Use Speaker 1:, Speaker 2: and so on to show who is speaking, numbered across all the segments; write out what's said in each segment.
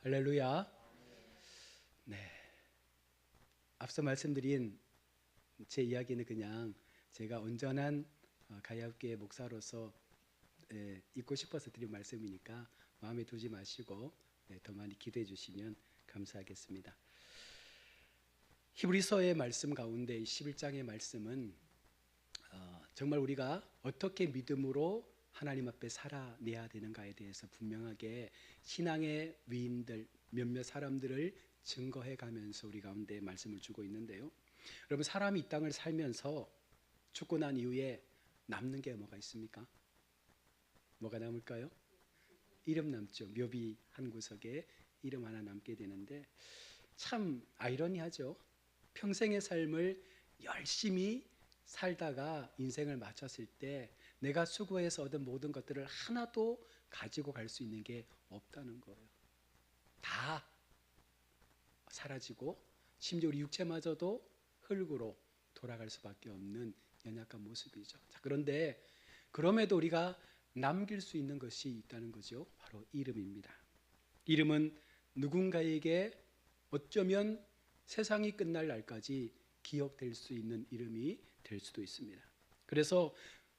Speaker 1: 할렐루야. 네. 앞서 말씀드린 제 이야기는 그냥 제가 온전한 가야교회 목사로서 있고 싶어서 드린 말씀이니까 마음에 두지 마시고 더 많이 기도해 주시면 감사하겠습니다. 히브리서의 말씀 가운데 11장의 말씀은 정말 우리가 어떻게 믿음으로 하나님 앞에 살아내야 되는가에 대해서 분명하게 신앙의 위인들 몇몇 사람들을 증거해 가면서 우리 가운데 말씀을 주고 있는데요. 여러분, 사람이 이 땅을 살면서 죽고 난 이후에 남는 게 뭐가 있습니까? 뭐가 남을까요? 이름 남죠. 묘비 한 구석에 이름 하나 남게 되는데 참 아이러니하죠. 평생의 삶을 열심히 살다가 인생을 마쳤을 때 내가 수고해서 얻은 모든 것들을 하나도 가지고 갈 수 있는 게 없다는 거예요. 다 사라지고 심지어 우리 육체마저도 흙으로 돌아갈 수밖에 없는 연약한 모습이죠. 자, 그런데 그럼에도 우리가 남길 수 있는 것이 있다는 거죠. 바로 이름입니다. 이름은 누군가에게 어쩌면 세상이 끝날 날까지 기억될 수 있는 이름이 될 수도 있습니다. 그래서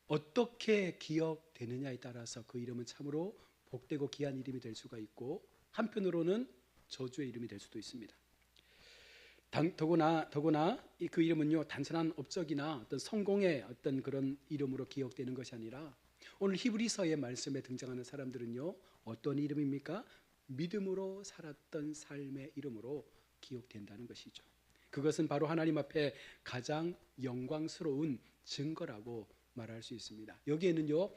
Speaker 1: 어떻게 기억되느냐에 따라서 그 이름은 참으로 복되고 귀한 이름이 될 수가 있고, 한편으로는 저주의 이름이 될 수도 있습니다. 더구나 그 이름은요, 단순한 업적이나 어떤 성공의 어떤 그런 이름으로 기억되는 것이 아니라 오늘 히브리서의 말씀에 등장하는 사람들은요, 어떤 이름입니까? 믿음으로 살았던 삶의 이름으로 기억된다는 것이죠. 그것은 바로 하나님 앞에 가장 영광스러운 증거라고 말할 수 있습니다. 여기에는요,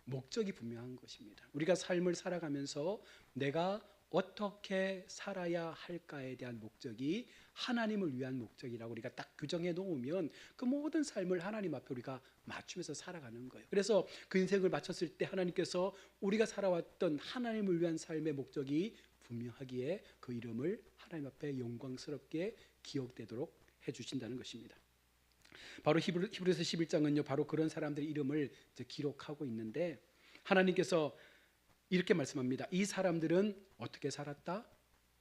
Speaker 1: 목적이 분명한 것입니다. 우리가 삶을 살아가면서 내가 어떻게 살아야 할까에 대한 목적이 하나님을 위한 목적이라고 우리가 딱 규정해 놓으면 그 모든 삶을 하나님 앞에 우리가 맞추면서 살아가는 거예요. 그래서 그 인생을 마쳤을 때 하나님께서 우리가 살아왔던 하나님을 위한 삶의 목적이 분명하기에 그 이름을 하나님 앞에 영광스럽게 기억되도록 해주신다는 것입니다. 바로 히브리서 11장은요, 바로 그런 사람들의 이름을 기록하고 있는데 하나님께서 이렇게 말씀합니다. 이 사람들은 어떻게 살았다?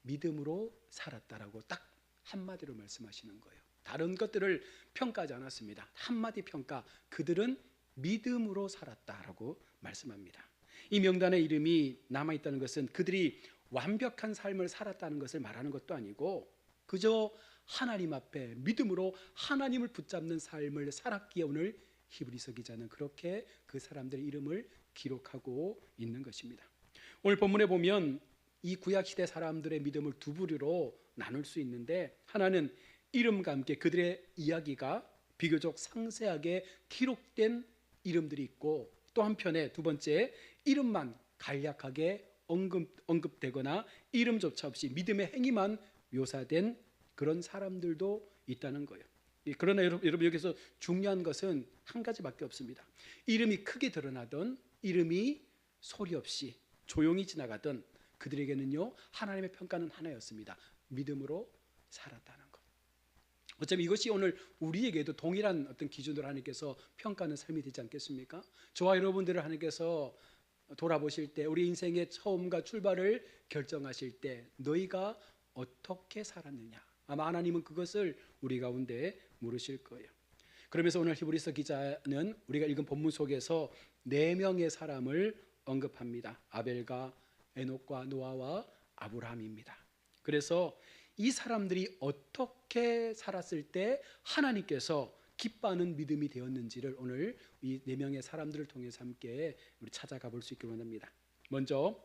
Speaker 1: 믿음으로 살았다라고 딱 한마디로 말씀하시는 거예요. 다른 것들을 평가하지 않았습니다. 한마디 평가, 그들은 믿음으로 살았다라고 말씀합니다. 이 명단의 이름이 남아있다는 것은 그들이 완벽한 삶을 살았다는 것을 말하는 것도 아니고 그저 하나님 앞에 믿음으로 하나님을 붙잡는 삶을 살았기에 오늘 히브리서 기자는 그렇게 그 사람들의 이름을 기록하고 있는 것입니다. 오늘 본문에 보면 이 구약시대 사람들의 믿음을 두 부류로 나눌 수 있는데, 하나는 이름과 함께 그들의 이야기가 비교적 상세하게 기록된 이름들이 있고, 또 한편에 두 번째, 이름만 간략하게 언급되거나 이름조차 없이 믿음의 행위만 묘사된 그런 사람들도 있다는 거예요. 그러나 여러분, 여기서 중요한 것은 한 가지밖에 없습니다. 이름이 크게 드러나던 이름이 소리 없이 조용히 지나가던 그들에게는요, 하나님의 평가는 하나였습니다. 믿음으로 살았다는 것. 어쩌면 이것이 오늘 우리에게도 동일한 어떤 기준으로 하나님께서 평가하는 삶이 되지 않겠습니까? 저와 여러분들을 하나님께서 돌아보실 때, 우리 인생의 처음과 출발을 결정하실 때 너희가 어떻게 살았느냐, 아마 하나님은 그것을 우리 가운데 물으실 거예요. 그러면서 오늘 히브리서 기자는 우리가 읽은 본문 속에서 4명의 사람을 언급합니다. 아벨과 에녹과 노아와 아브라함입니다. 그래서 이 사람들이 어떻게 살았을 때 하나님께서 기뻐하는 믿음이 되었는지를 오늘 이 4명의 사람들을 통해서 함께 우리 찾아가 볼 수 있기를 원합니다. 먼저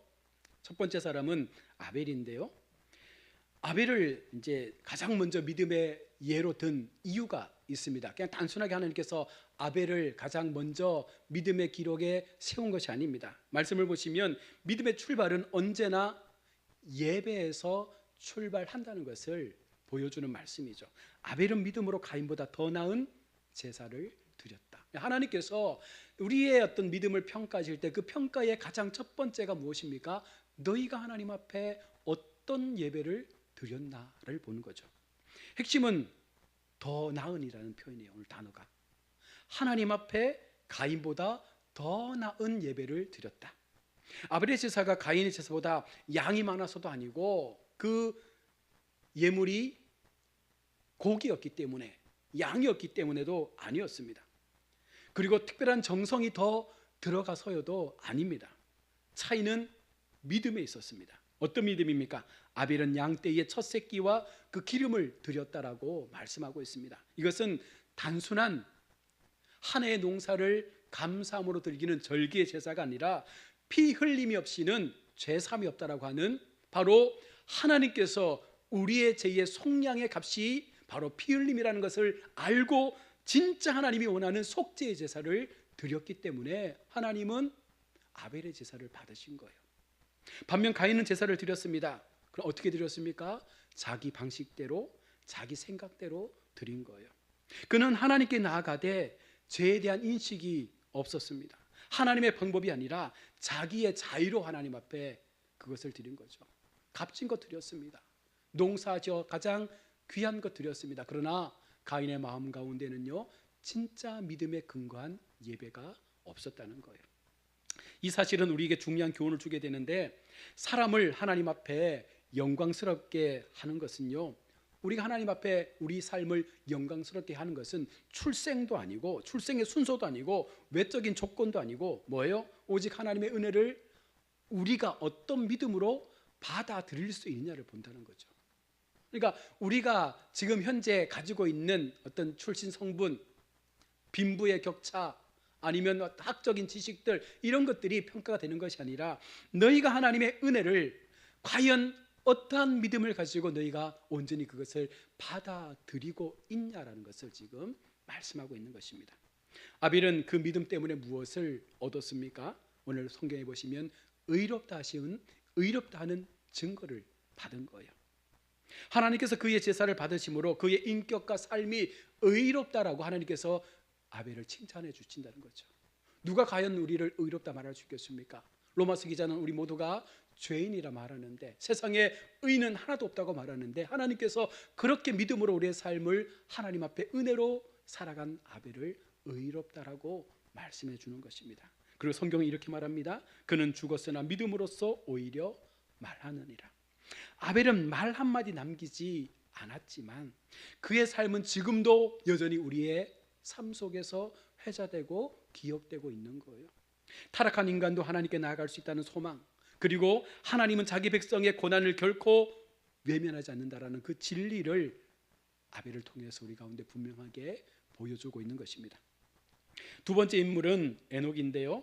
Speaker 1: 첫 번째 사람은 아벨인데요, 아벨을 이제 가장 먼저 믿음의 예로 든 이유가 있습니다. 그냥 단순하게 하나님께서 아벨을 가장 먼저 믿음의 기록에 세운 것이 아닙니다. 말씀을 보시면 믿음의 출발은 언제나 예배에서 출발한다는 것을 보여주는 말씀이죠. 아벨은 믿음으로 가인보다 더 나은 제사를 드렸다. 하나님께서 우리의 어떤 믿음을 평가하실 때 그 평가의 가장 첫 번째가 무엇입니까? 너희가 하나님 앞에 어떤 예배를 드렸나를 보는 거죠. 핵심은 더 나은이라는 표현이에요. 오늘 단어가 하나님 앞에 가인보다 더 나은 예배를 드렸다. 아벨의 제사가 가인의 제사보다 양이 많아서도 아니고 그 예물이 고기였기 때문에, 양이었기 때문에도 아니었습니다. 그리고 특별한 정성이 더 들어가서여도 아닙니다. 차이는 믿음에 있었습니다. 어떤 믿음입니까? 아벨은 양떼의 첫 새끼와 그 기름을 드렸다라고 말씀하고 있습니다. 이것은 단순한 한 해의 농사를 감사함으로 드리는 절기의 제사가 아니라 피 흘림이 없이는 죄삼이 없다라고 하는, 바로 하나님께서 우리의 죄의 속량의 값이 바로 피 흘림이라는 것을 알고 진짜 하나님이 원하는 속죄의 제사를 드렸기 때문에 하나님은 아벨의 제사를 받으신 거예요. 반면 가인은 제사를 드렸습니다. 그럼 어떻게 드렸습니까? 자기 방식대로, 자기 생각대로 드린 거예요. 그는 하나님께 나아가되 죄에 대한 인식이 없었습니다. 하나님의 방법이 아니라 자기의 자유로 하나님 앞에 그것을 드린 거죠. 값진 것 드렸습니다. 농사지어 가장 귀한 것 드렸습니다. 그러나 가인의 마음 가운데는요, 진짜 믿음에 근거한 예배가 없었다는 거예요. 이 사실은 우리에게 중요한 교훈을 주게 되는데, 사람을 하나님 앞에 영광스럽게 하는 것은요, 우리가 하나님 앞에 우리 삶을 영광스럽게 하는 것은 출생도 아니고, 출생의 순서도 아니고, 외적인 조건도 아니고, 뭐예요? 오직 하나님의 은혜를 우리가 어떤 믿음으로 받아들일 수 있느냐를 본다는 거죠. 그러니까 우리가 지금 현재 가지고 있는 어떤 출신 성분, 빈부의 격차, 아니면 학적인 지식들, 이런 것들이 평가가 되는 것이 아니라 너희가 하나님의 은혜를 과연 어떠한 믿음을 가지고 너희가 온전히 그것을 받아들이고 있냐라는 것을 지금 말씀하고 있는 것입니다. 아벨은 그 믿음 때문에 무엇을 얻었습니까? 오늘 성경에 보시면 의롭다 하는 증거를 받은 거예요. 하나님께서 그의 제사를 받으심으로 그의 인격과 삶이 의롭다라고 하나님께서 아벨을 칭찬해 주신다는 거죠. 누가 과연 우리를 의롭다 말할 수 있겠습니까? 로마서 기자는 우리 모두가 죄인이라 말하는데, 세상에 의는 하나도 없다고 말하는데, 하나님께서 그렇게 믿음으로 우리의 삶을 하나님 앞에 은혜로 살아간 아벨을 의롭다라고 말씀해 주는 것입니다. 그리고 성경은 이렇게 말합니다. 그는 죽었으나 믿음으로써 오히려 말하느니라. 아벨은 말 한마디 남기지 않았지만 그의 삶은 지금도 여전히 우리의 삶 속에서 회자되고 기억되고 있는 거예요. 타락한 인간도 하나님께 나아갈 수 있다는 소망, 그리고 하나님은 자기 백성의 고난을 결코 외면하지 않는다라는 그 진리를 아벨을 통해서 우리 가운데 분명하게 보여주고 있는 것입니다. 두 번째 인물은 에녹인데요,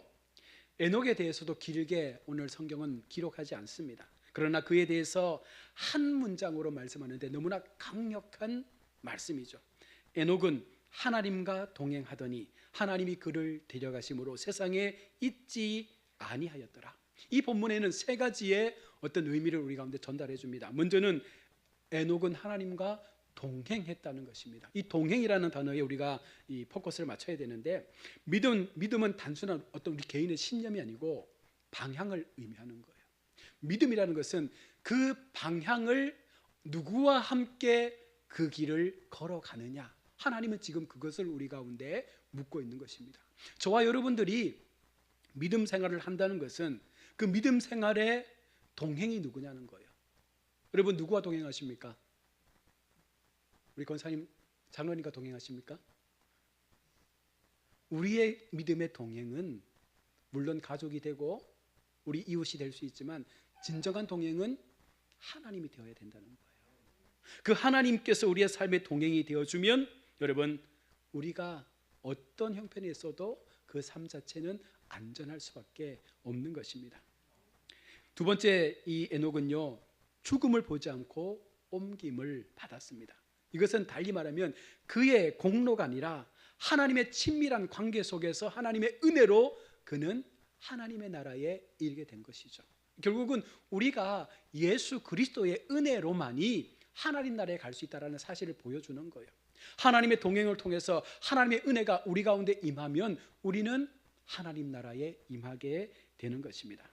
Speaker 1: 에녹에 대해서도 길게 오늘 성경은 기록하지 않습니다. 그러나 그에 대해서 한 문장으로 말씀하는데 너무나 강력한 말씀이죠. 에녹은 하나님과 동행하더니 하나님이 그를 데려가심으로 세상에 있지 아니하였더라. 이 본문에는 세 가지의 어떤 의미를 우리 가운데 전달해 줍니다. 먼저는 에녹은 하나님과 동행했다는 것입니다. 이 동행이라는 단어에 우리가 이 포커스를 맞춰야 되는데, 믿음은 단순한 어떤 우리 개인의 신념이 아니고 방향을 의미하는 거예요. 믿음이라는 것은 그 방향을 누구와 함께 그 길을 걸어가느냐, 하나님은 지금 그것을 우리 가운데 묻고 있는 것입니다. 저와 여러분들이 믿음 생활을 한다는 것은 그 믿음 생활의 동행이 누구냐는 거예요. 여러분, 누구와 동행하십니까? 우리 권사님, 장로님과 동행하십니까? 우리의 믿음의 동행은 물론 가족이 되고 우리 이웃이 될 수 있지만 진정한 동행은 하나님이 되어야 된다는 거예요. 그 하나님께서 우리의 삶의 동행이 되어주면 여러분, 우리가 어떤 형편에 있어도 그 삶 자체는 안전할 수밖에 없는 것입니다. 두 번째, 이 에녹은요, 죽음을 보지 않고 옮김을 받았습니다. 이것은 달리 말하면 그의 공로가 아니라 하나님의 친밀한 관계 속에서 하나님의 은혜로 그는 하나님의 나라에 이르게 된 것이죠. 결국은 우리가 예수 그리스도의 은혜로만이 하나님 나라에 갈 수 있다는 사실을 보여주는 거예요. 하나님의 동행을 통해서 하나님의 은혜가 우리 가운데 임하면 우리는 하나님 나라에 임하게 되는 것입니다.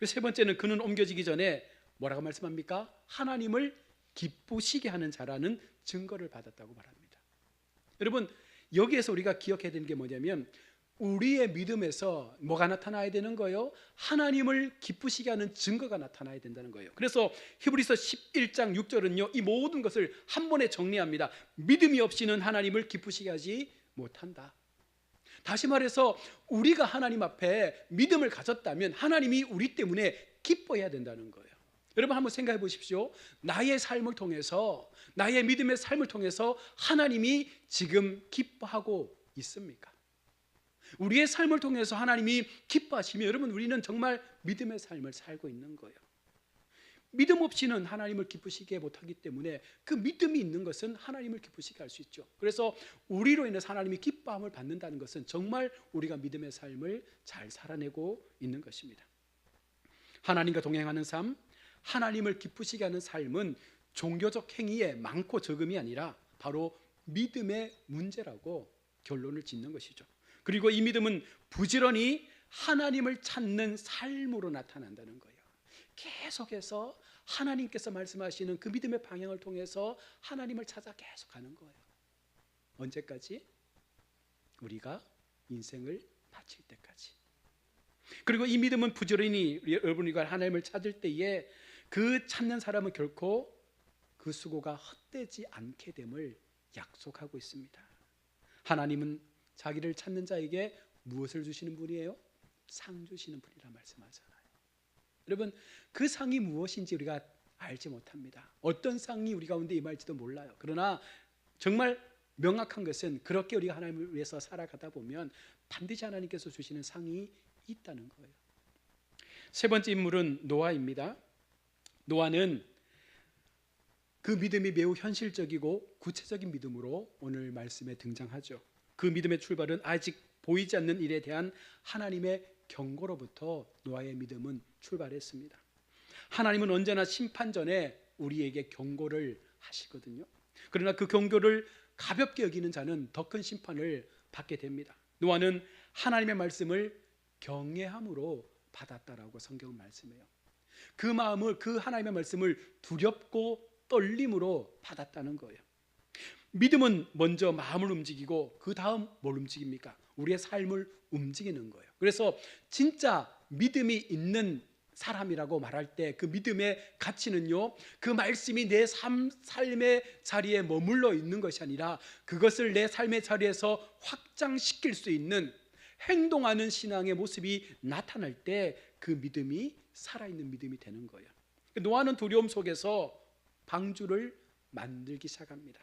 Speaker 1: 세 번째는 그는 옮겨지기 전에 뭐라고 말씀합니까? 하나님을 기쁘시게 하는 자라는 증거를 받았다고 말합니다. 여러분, 여기에서 우리가 기억해야 되는 게 뭐냐면 우리의 믿음에서 뭐가 나타나야 되는 거예요? 하나님을 기쁘시게 하는 증거가 나타나야 된다는 거예요. 그래서 히브리서 11장 6절은요, 이 모든 것을 한 번에 정리합니다. 믿음이 없이는 하나님을 기쁘시게 하지 못한다. 다시 말해서 우리가 하나님 앞에 믿음을 가졌다면 하나님이 우리 때문에 기뻐해야 된다는 거예요. 여러분 한번 생각해 보십시오. 나의 삶을 통해서, 나의 믿음의 삶을 통해서 하나님이 지금 기뻐하고 있습니까? 우리의 삶을 통해서 하나님이 기뻐하시면 여러분 우리는 정말 믿음의 삶을 살고 있는 거예요. 믿음 없이는 하나님을 기쁘시게 못하기 때문에 그 믿음이 있는 것은 하나님을 기쁘시게 할 수 있죠. 그래서 우리로 인해서 하나님이 기뻐함을 받는다는 것은 정말 우리가 믿음의 삶을 잘 살아내고 있는 것입니다. 하나님과 동행하는 삶, 하나님을 기쁘시게 하는 삶은 종교적 행위에 많고 적음이 아니라 바로 믿음의 문제라고 결론을 짓는 것이죠. 그리고 이 믿음은 부지런히 하나님을 찾는 삶으로 나타난다는 거예요. 계속해서 하나님께서 말씀하시는 그 믿음의 방향을 통해서 하나님을 찾아 계속 가는 거예요. 언제까지? 우리가 인생을 마칠 때까지. 그리고 이 믿음은 부지런히 여러분이 하나님을 찾을 때에 그 찾는 사람은 결코 그 수고가 헛되지 않게 됨을 약속하고 있습니다. 하나님은 자기를 찾는 자에게 무엇을 주시는 분이에요? 상 주시는 분이라 말씀하잖아요. 여러분 그 상이 무엇인지 우리가 알지 못합니다. 어떤 상이 우리 가운데 임할지도 몰라요. 그러나 정말 명확한 것은 그렇게 우리가 하나님을 위해서 살아가다 보면 반드시 하나님께서 주시는 상이 있다는 거예요. 세 번째 인물은 노아입니다. 노아는 그 믿음이 매우 현실적이고 구체적인 믿음으로 오늘 말씀에 등장하죠. 그 믿음의 출발은 아직 보이지 않는 일에 대한 하나님의 경고로부터 노아의 믿음은 출발했습니다. 하나님은 언제나 심판 전에 우리에게 경고를 하시거든요. 그러나 그 경고를 가볍게 여기는 자는 더 큰 심판을 받게 됩니다. 노아는 하나님의 말씀을 경외함으로 받았다라고 성경은 말씀해요. 그 마음을, 그 하나님의 말씀을 두렵고 떨림으로 받았다는 거예요. 믿음은 먼저 마음을 움직이고 그 다음 뭘 움직입니까? 우리의 삶을 움직이는 거예요. 그래서 진짜 믿음이 있는 사람이라고 말할 때 그 믿음의 가치는요, 그 말씀이 내 삶의 자리에 머물러 있는 것이 아니라 그것을 내 삶의 자리에서 확장시킬 수 있는 행동하는 신앙의 모습이 나타날 때 그 믿음이 살아있는 믿음이 되는 거예요. 노아는 두려움 속에서 방주를 만들기 시작합니다.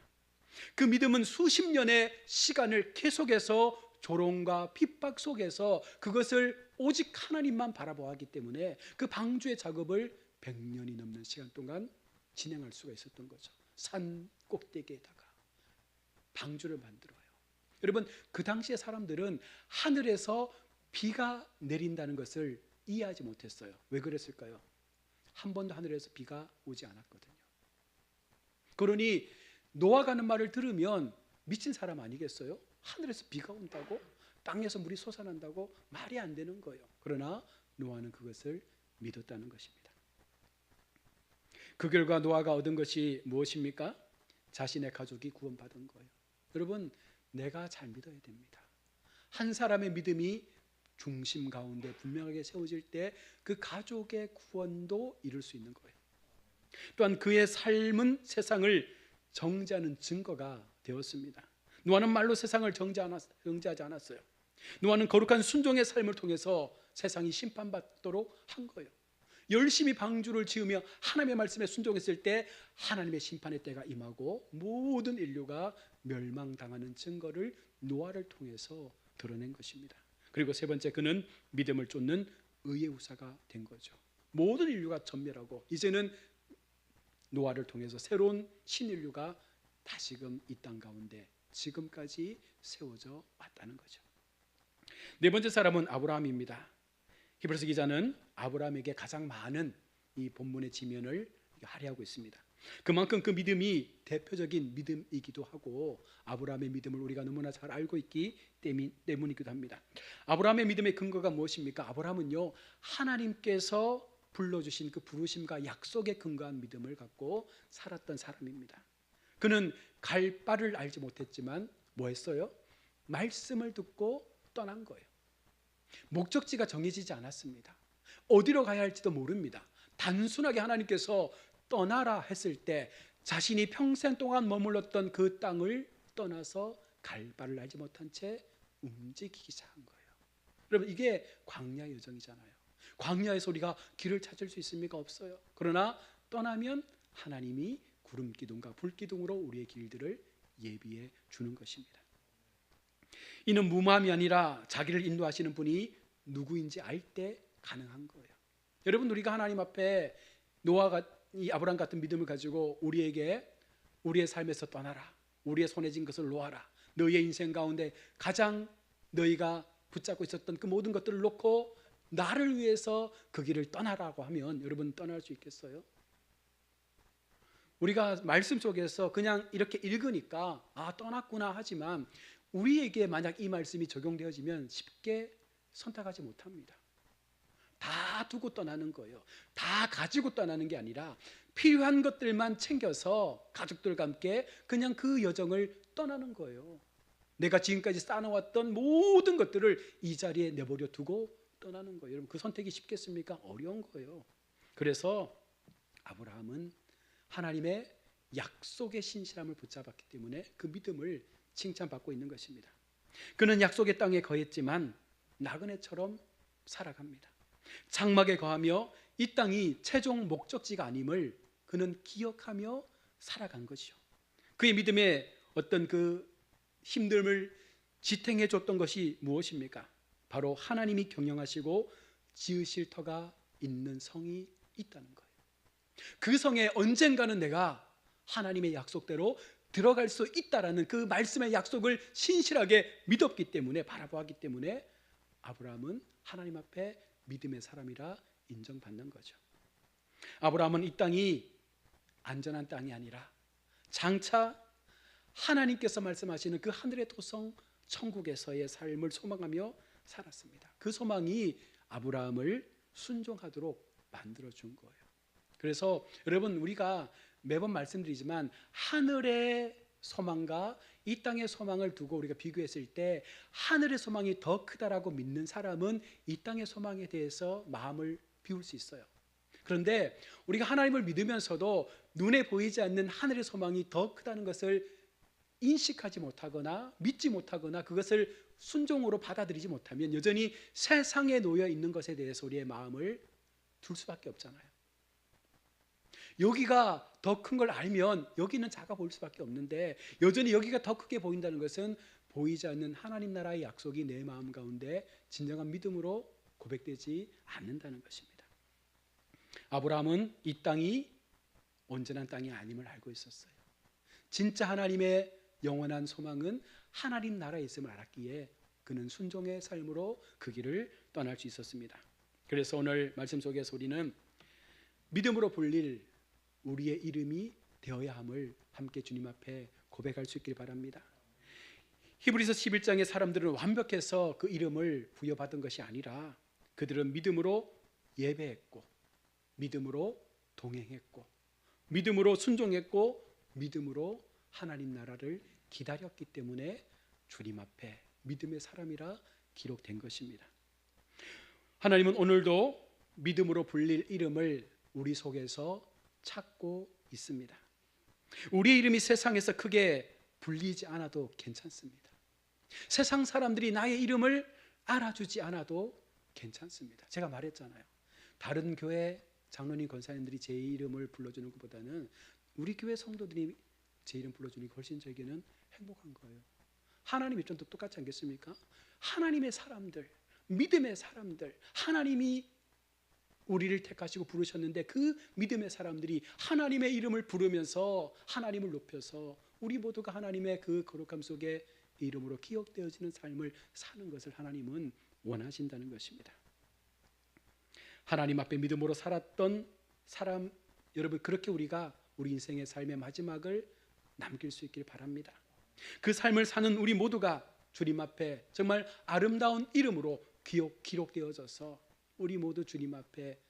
Speaker 1: 그 믿음은 수십 년의 시간을 계속해서 조롱과 핍박 속에서 그것을 오직 하나님만 바라보았기 때문에 그 방주의 작업을 100년이 넘는 시간 동안 진행할 수가 있었던 거죠. 산 꼭대기에다가 방주를 만들어요. 여러분 그 당시의 사람들은 하늘에서 비가 내린다는 것을 이해하지 못했어요. 왜 그랬을까요? 한 번도 하늘에서 비가 오지 않았거든요. 그러니 노아가 하는 말을 들으면 미친 사람 아니겠어요? 하늘에서 비가 온다고? 땅에서 물이 솟아난다고? 말이 안 되는 거예요. 그러나 노아는 그것을 믿었다는 것입니다. 그 결과 노아가 얻은 것이 무엇입니까? 자신의 가족이 구원받은 거예요. 여러분 내가 잘 믿어야 됩니다. 한 사람의 믿음이 중심 가운데 분명하게 세워질 때 그 가족의 구원도 이룰 수 있는 거예요. 또한 그의 삶은 세상을 정죄하는 증거가 되었습니다. 노아는 말로 세상을 정죄하지 않았어요. 노아는 거룩한 순종의 삶을 통해서 세상이 심판받도록 한 거예요. 열심히 방주를 지으며 하나님의 말씀에 순종했을 때 하나님의 심판의 때가 임하고 모든 인류가 멸망당하는 증거를 노아를 통해서 드러낸 것입니다. 그리고 세 번째, 그는 믿음을 쫓는 의의 후사가 된 거죠. 모든 인류가 전멸하고 이제는 노아를 통해서 새로운 신인류가 다시금 이 땅 가운데 지금까지 세워져 왔다는 거죠. 네 번째 사람은 아브라함입니다. 히브리서 기자는 아브라함에게 가장 많은 이 본문의 지면을 할애하고 있습니다. 그만큼 그 믿음이 대표적인 믿음이기도 하고 아브라함의 믿음을 우리가 너무나 잘 알고 있기 때문이기도 합니다. 아브라함의 믿음의 근거가 무엇입니까? 아브라함은요, 하나님께서 불러주신 그 부르심과 약속에 근거한 믿음을 갖고 살았던 사람입니다. 그는 갈 바를 알지 못했지만 뭐 했어요? 말씀을 듣고 떠난 거예요. 목적지가 정해지지 않았습니다. 어디로 가야 할지도 모릅니다. 단순하게 하나님께서 떠나라 했을 때 자신이 평생 동안 머물렀던 그 땅을 떠나서 갈 바를 알지 못한 채 움직이기 시작한 거예요. 여러분, 이게 광야의 여정이잖아요. 광야에서 우리가 길을 찾을 수 있습니까? 없어요. 그러나 떠나면 하나님이 구름 기둥과 불 기둥으로 우리의 길들을 예비해 주는 것입니다. 이는 무마함이 아니라 자기를 인도하시는 분이 누구인지 알 때 가능한 거예요. 여러분, 우리가 하나님 앞에 노아가 이 아브라함 같은 믿음을 가지고 우리에게 우리의 삶에서 떠나라, 우리의 손에 쥔 것을 놓아라, 너희의 인생 가운데 가장 너희가 붙잡고 있었던 그 모든 것들을 놓고 나를 위해서 그 길을 떠나라고 하면 여러분 떠날 수 있겠어요? 우리가 말씀 속에서 그냥 이렇게 읽으니까 아, 떠났구나 하지만 우리에게 만약 이 말씀이 적용되어지면 쉽게 선택하지 못합니다. 다 두고 떠나는 거예요. 다 가지고 떠나는 게 아니라 필요한 것들만 챙겨서 가족들과 함께 그냥 그 여정을 떠나는 거예요. 내가 지금까지 쌓아놓았던 모든 것들을 이 자리에 내버려 두고 떠나는 거예요. 여러분, 그 선택이 쉽겠습니까? 어려운 거예요. 그래서 아브라함은 하나님의 약속의 신실함을 붙잡았기 때문에 그 믿음을 칭찬받고 있는 것입니다. 그는 약속의 땅에 거했지만 나그네처럼 살아갑니다. 장막에 거하며 이 땅이 최종 목적지가 아님을 그는 기억하며 살아간 것이요. 그의 믿음의 어떤 그 힘듦을 지탱해 줬던 것이 무엇입니까? 바로 하나님이 경영하시고 지으실 터가 있는 성이 있다는 거예요. 그 성에 언젠가는 내가 하나님의 약속대로 들어갈 수 있다라는 그 말씀의 약속을 신실하게 믿었기 때문에, 바라보았기 때문에 아브라함은 하나님 앞에 믿음의 사람이라 인정받는 거죠. 아브라함은 이 땅이 안전한 땅이 아니라 장차 하나님께서 말씀하시는 그 하늘의 토성 천국에서의 삶을 소망하며 살았습니다. 그 소망이 아브라함을 순종하도록 만들어준 거예요. 그래서 여러분, 우리가 매번 말씀드리지만 하늘의 소망과 이 땅의 소망을 두고 우리가 비교했을 때 하늘의 소망이 더 크다라고 믿는 사람은 이 땅의 소망에 대해서 마음을 비울 수 있어요. 그런데 우리가 하나님을 믿으면서도 눈에 보이지 않는 하늘의 소망이 더 크다는 것을 인식하지 못하거나 믿지 못하거나 그것을 순종으로 받아들이지 못하면 여전히 세상에 놓여 있는 것에 대해서 우리의 마음을 둘 수밖에 없잖아요. 여기가 더 큰 걸 알면 여기는 작아 보일 수밖에 없는데 여전히 여기가 더 크게 보인다는 것은 보이지 않는 하나님 나라의 약속이 내 마음 가운데 진정한 믿음으로 고백되지 않는다는 것입니다. 아브라함은 이 땅이 온전한 땅이 아님을 알고 있었어요. 진짜 하나님의 영원한 소망은 하나님 나라에 있음을 알았기에 그는 순종의 삶으로 그 길을 떠날 수 있었습니다. 그래서 오늘 말씀 속에서 우리는 믿음으로 불릴 우리의 이름이 되어야 함을 함께 주님 앞에 고백할 수 있길 바랍니다. 히브리서 11장의 사람들은 완벽해서 그 이름을 부여받은 것이 아니라 그들은 믿음으로 예배했고 믿음으로 동행했고 믿음으로 순종했고 믿음으로 하나님 나라를 기다렸기 때문에 주님 앞에 믿음의 사람이라 기록된 것입니다. 하나님은 오늘도 믿음으로 불릴 이름을 우리 속에서 찾고 있습니다. 우리의 이름이 세상에서 크게 불리지 않아도 괜찮습니다. 세상 사람들이 나의 이름을 알아주지 않아도 괜찮습니다. 제가 말했잖아요. 다른 교회 장로님 권사님들이 제 이름을 불러주는 것보다는 우리 교회 성도들이 제 이름 불러주는 게 훨씬 저에게는 행복한 거예요. 하나님 입장도 똑같지 않겠습니까? 하나님의 사람들, 믿음의 사람들, 하나님이 우리를 택하시고 부르셨는데 그 믿음의 사람들이 하나님의 이름을 부르면서 하나님을 높여서 우리 모두가 하나님의 그 거룩함 속에 이름으로 기억되어지는 삶을 사는 것을 하나님은 원하신다는 것입니다. 하나님 앞에 믿음으로 살았던 사람 여러분, 그렇게 우리가 우리 인생의 삶의 마지막을 남길 수 있길 바랍니다. 그 삶을 사는 우리 모두가 주님 앞에 정말 아름다운 이름으로 기록되어져서 우리 모두 주님 앞에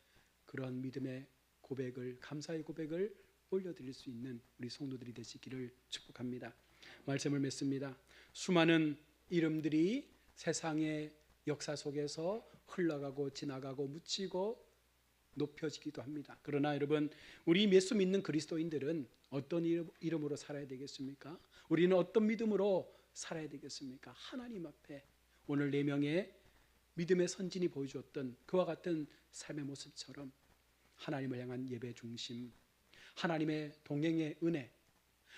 Speaker 1: 그런 믿음의 고백을, 감사의 고백을 올려드릴 수 있는 우리 성도들이 되시기를 축복합니다. 말씀을 맺습니다. 수많은 이름들이 세상의 역사 속에서 흘러가고 지나가고 묻히고 높여지기도 합니다. 그러나 여러분, 우리 예수 믿는 그리스도인들은 어떤 이름으로 살아야 되겠습니까? 우리는 어떤 믿음으로 살아야 되겠습니까? 하나님 앞에 오늘 4명의 믿음의 선진이 보여주었던 그와 같은 삶의 모습처럼 하나님을 향한 예배 중심, 하나님의 동행의 은혜,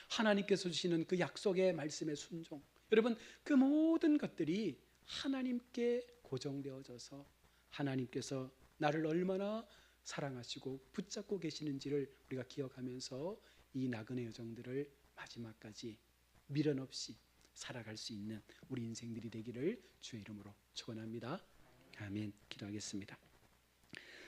Speaker 1: 하나님께서 주시는 그 약속의 말씀의 순종, 여러분 그 모든 것들이 하나님께 고정되어져서 하나님께서 나를 얼마나 사랑하시고 붙잡고 계시는지를 우리가 기억하면서 이 나그네 여정들을 마지막까지 미련 없이 살아갈 수 있는 우리 인생들이 되기를 주의 이름으로 축원합니다. 아멘. 기도하겠습니다.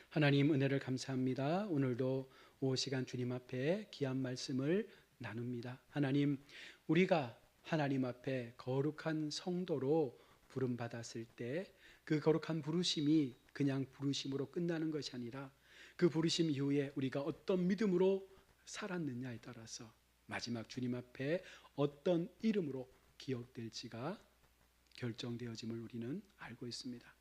Speaker 1: 하나님 은혜를 감사합니다. 오늘도 오 시간 주님 앞에 귀한 말씀을 나눕니다. 하나님, 우리가 하나님 앞에 거룩한 성도로 부름 받았을 때 그 거룩한 부르심이 그냥 부르심으로 끝나는 것이 아니라 그 부르심 이후에 우리가 어떤 믿음으로 살았느냐에 따라서 마지막 주님 앞에 어떤 이름으로 기억될지가 결정되어짐을 우리는 알고 있습니다.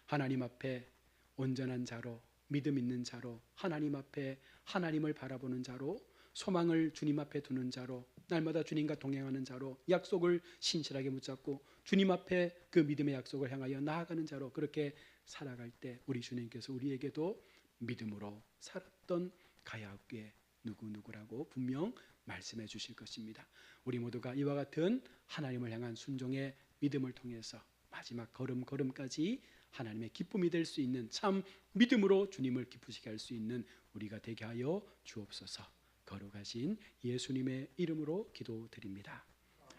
Speaker 1: 하나님 앞에 온전한 자로, 믿음 있는 자로, 하나님 앞에 하나님을 바라보는 자로, 소망을 주님 앞에 두는 자로, 날마다 주님과 동행하는 자로, 약속을 신실하게 붙잡고 주님 앞에 그 믿음의 약속을 향하여 나아가는 자로 그렇게 살아갈 때 우리 주님께서 우리에게도 믿음으로 살았던 가야께 누구누구라고 분명 말씀해 주실 것입니다. 우리 모두가 이와 같은 하나님을 향한 순종의 믿음을 통해서 마지막 걸음걸음까지 하나님의 기쁨이 될 수 있는 참 믿음으로 주님을 기쁘시게 할 수 있는 우리가 되게 하여 주옵소서. 거룩하신 예수님의 이름으로 기도드립니다.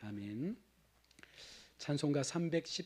Speaker 1: 아멘. 찬송가 314